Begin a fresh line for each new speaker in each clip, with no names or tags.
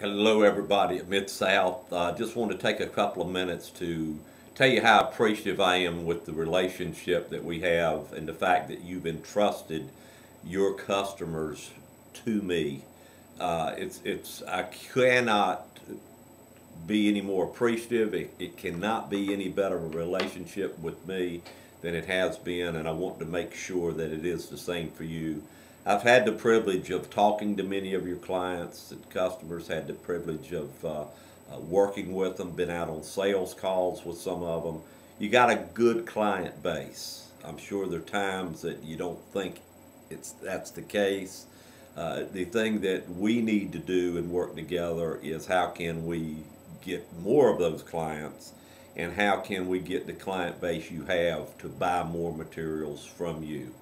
Hello, everybody at Mid-South. I just want to take a couple of minutes to tell you how appreciative I am with the relationship that we have and the fact that you've entrusted your customers to me. I cannot be any more appreciative. It cannot be any better of a relationship with me than it has been, and I want to make sure that it is the same for you. I've had the privilege of talking to many of your clients and customers, had the privilege of working with them, been out on sales calls with some of them. You got a good client base. I'm sure there are times that you don't think that's the case. The thing that we need to do and work together is how can we get more of those clients, and how can we get the client base you have to buy more materials from you.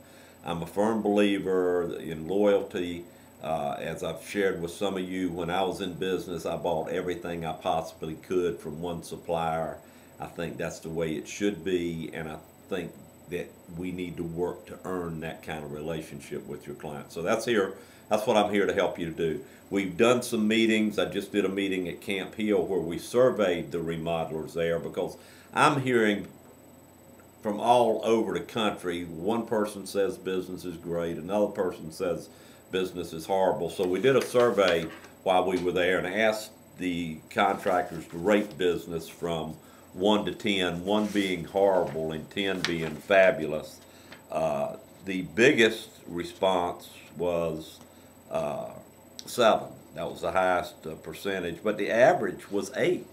I'm a firm believer in loyalty. As I've shared with some of you, when I was in business, I bought everything I possibly could from one supplier. I think that's the way it should be, and I think that we need to work to earn that kind of relationship with your clients. So that's what I'm here to help you to do. We've done some meetings. I just did a meeting at Camp Hill where we surveyed the remodelers there, because I'm hearing from all over the country. One person says business is great, another person says business is horrible. So we did a survey while we were there and asked the contractors to rate business from 1 to 10, 1 being horrible and 10 being fabulous. The biggest response was 7. That was the highest percentage, but the average was 8.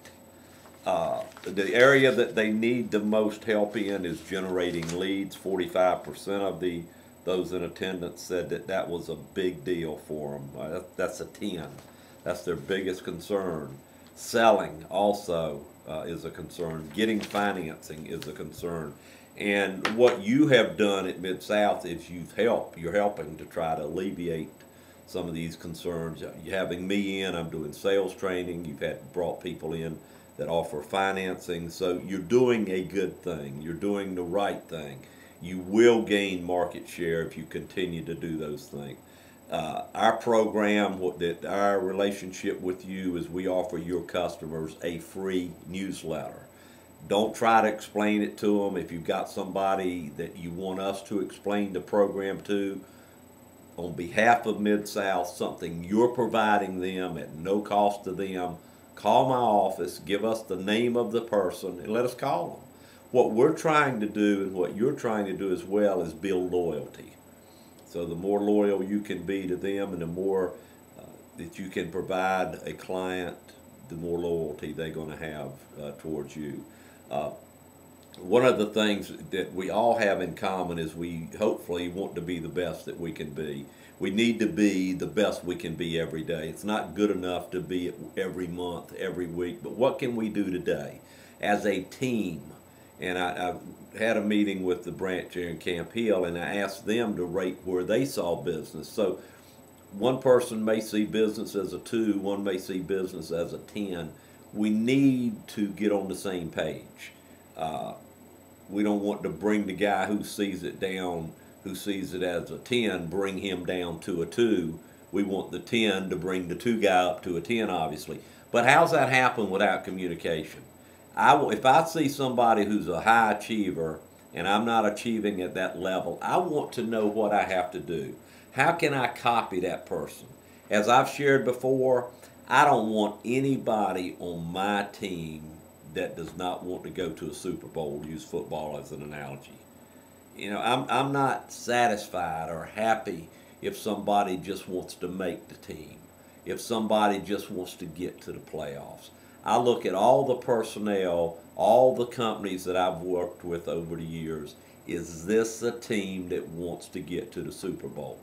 The area that they need the most help in is generating leads. 45% of those in attendance said that was a big deal for them. That's a 10. That's their biggest concern. Selling also is a concern. Getting financing is a concern. And what you have done at Mid-South is you're helping to try to alleviate some of these concerns. You're having me in, I'm doing sales training. You've brought people in that offer financing. So you're doing a good thing. You're doing the right thing. You will gain market share if you continue to do those things. Our program, our relationship with you is we offer your customers a free newsletter. Don't try to explain it to them. If you've got somebody that you want us to explain the program to, on behalf of Mid-South, something you're providing them at no cost to them, call my office, give us the name of the person, and let us call them. What we're trying to do, and what you're trying to do as well, is build loyalty. So the more loyal you can be to them, and the more that you can provide a client, the more loyalty they're going to have towards you. One of the things that we all have in common is we hopefully want to be the best that we can be. We need to be the best we can be every day. It's not good enough to be it every month, every week, but what can we do today as a team? And I had a meeting with the branch here in Camp Hill, and I asked them to rate where they saw business. So one person may see business as a 2, one may see business as a 10. We need to get on the same page. We don't want to bring the guy who sees it as a 10, bring him down to a 2. We want the 10 to bring the 2 guy up to a 10, obviously. But how's that happen without communication? If I see somebody who's a high achiever and I'm not achieving at that level, I want to know what I have to do. How can I copy that person? As I've shared before, I don't want anybody on my team that does not want to go to a Super Bowl, use football as an analogy. You know, I'm not satisfied or happy if somebody just wants to make the team, if somebody just wants to get to the playoffs. I look at all the personnel, all the companies that I've worked with over the years. Is this a team that wants to get to the Super Bowl?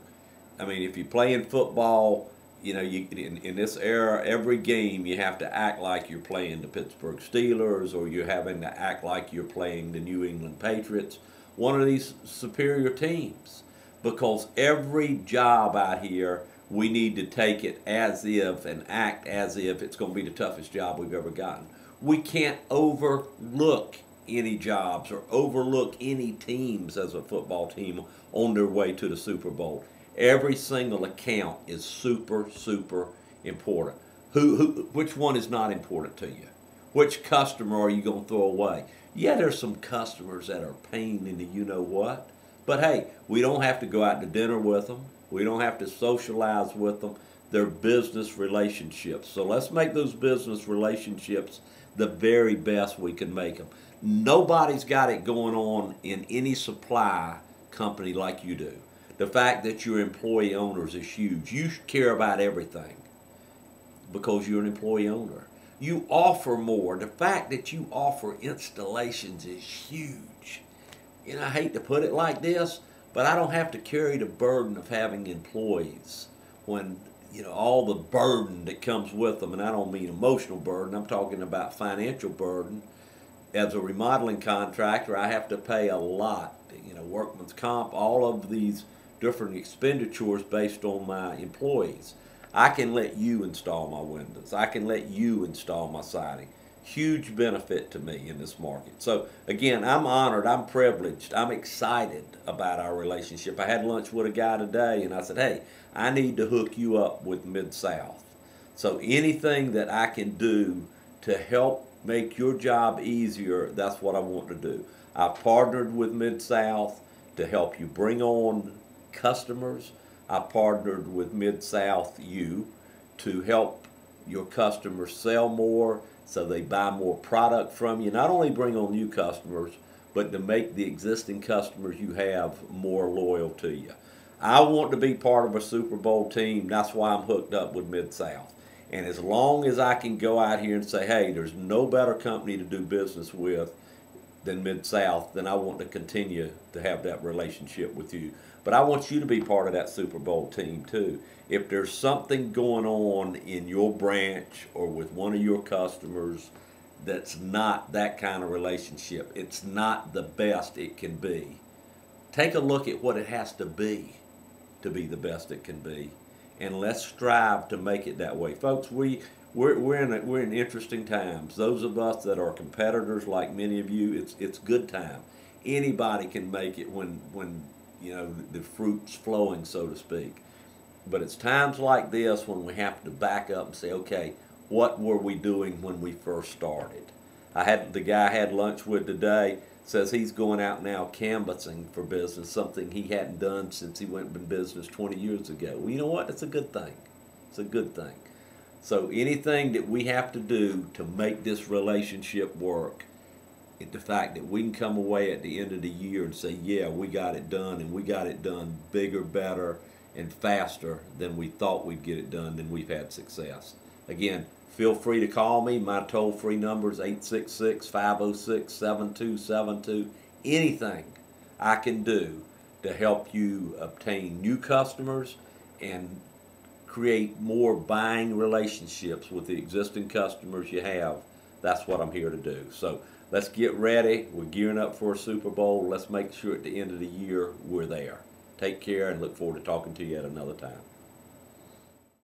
I mean, if you play in football, you know, in this era, every game you have to act like you're playing the Pittsburgh Steelers, or you're having to act like you're playing the New England Patriots, one of these superior teams. Because every job out here, we need to take it as if and act as if it's going to be the toughest job we've ever gotten. We can't overlook any jobs or overlook any teams as a football team on their way to the Super Bowl. Every single account is super, super important. Which one is not important to you? Which customer are you going to throw away? Yeah, there's some customers that are a pain in the you know what. But hey, we don't have to go out to dinner with them. We don't have to socialize with them. They're business relationships. So let's make those business relationships the very best we can make them. Nobody's got it going on in any supply company like you do. The fact that you're employee owners is huge. You care about everything because you're an employee owner. You offer more. The fact that you offer installations is huge. You know, I hate to put it like this, but I don't have to carry the burden of having employees when, you know, all the burden that comes with them, and I don't mean emotional burden, I'm talking about financial burden. As a remodeling contractor, I have to pay a lot, you know, workman's comp, all of these different expenditures based on my employees. I can let you install my windows. I can let you install my siding. Huge benefit to me in this market. So again, I'm honored, I'm privileged, I'm excited about our relationship. I had lunch with a guy today and I said, hey, I need to hook you up with Mid-South. So anything that I can do to help make your job easier, that's what I want to do. I've partnered with Mid-South to help you bring on customers. I partnered with Mid-South U to help your customers sell more so they buy more product from you. Not only bring on new customers, but to make the existing customers you have more loyal to you. I want to be part of a Super Bowl team. That's why I'm hooked up with Mid-South. And as long as I can go out here and say, hey, there's no better company to do business with than Mid-South, then I want to continue to have that relationship with you. But I want you to be part of that Super Bowl team too. If there's something going on in your branch or with one of your customers that's not that kind of relationship, it's not the best it can be, take a look at what it has to be the best it can be, and let's strive to make it that way. Folks, we're in interesting times. Those of us that are competitors, like many of you, it's good time. Anybody can make it when you know the fruit's flowing, so to speak. But it's times like this when we have to back up and say, okay, what were we doing when we first started? The guy I had lunch with today says he's going out now canvassing for business, something he hadn't done since he went in business 20 years ago. Well, you know what? It's a good thing. It's a good thing. So anything that we have to do to make this relationship work, the fact that we can come away at the end of the year and say, yeah, we got it done, and we got it done bigger, better, and faster than we thought we'd get it done, then we've had success. Again, feel free to call me. My toll-free number is 866-506-7272. Anything I can do to help you obtain new customers and create more buying relationships with the existing customers you have, that's what I'm here to do. So let's get ready. We're gearing up for a Super Bowl. Let's make sure at the end of the year we're there. Take care and look forward to talking to you at another time.